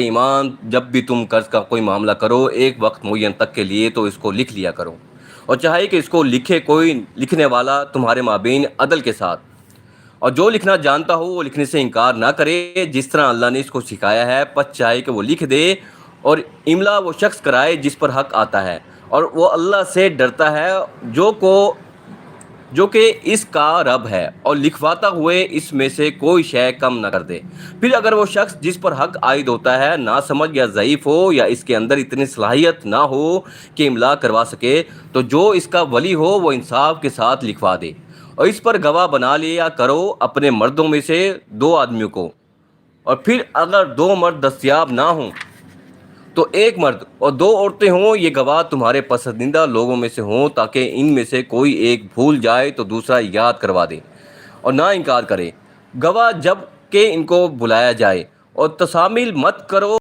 ایمان جب بھی تم قرض کا کوئی معاملہ کرو ایک وقت معین تک کے لیے تو اس کو لکھ لیا کرو، اور چاہے کہ اس کو لکھے کوئی لکھنے والا تمہارے مابین عدل کے ساتھ، اور جو لکھنا جانتا ہو وہ لکھنے سے انکار نہ کرے جس طرح اللہ نے اس کو سکھایا ہے، پس چاہے کہ وہ لکھ دے، اور املا وہ شخص کرائے جس پر حق آتا ہے، اور وہ اللہ سے ڈرتا ہے جو کہ اس کا رب ہے، اور لکھواتا ہوئے اس میں سے کوئی شے کم نہ کر دے۔ پھر اگر وہ شخص جس پر حق عائد ہوتا ہے نہ سمجھ یا ضعیف ہو، یا اس کے اندر اتنی صلاحیت نہ ہو کہ املا کروا سکے، تو جو اس کا ولی ہو وہ انصاف کے ساتھ لکھوا دے، اور اس پر گواہ بنا لیا کرو اپنے مردوں میں سے 2 آدمیوں کو، اور پھر اگر 2 مرد دستیاب نہ ہوں تو 1 مرد اور 2 عورتیں ہوں، یہ گواہ تمہارے پسندیدہ لوگوں میں سے ہوں، تاکہ ان میں سے کوئی ایک بھول جائے تو دوسرا یاد کروا دے اور نہ انکار کرے۔ گواہ جب کہ ان کو بلایا جائے، اور تسامیل مت کرو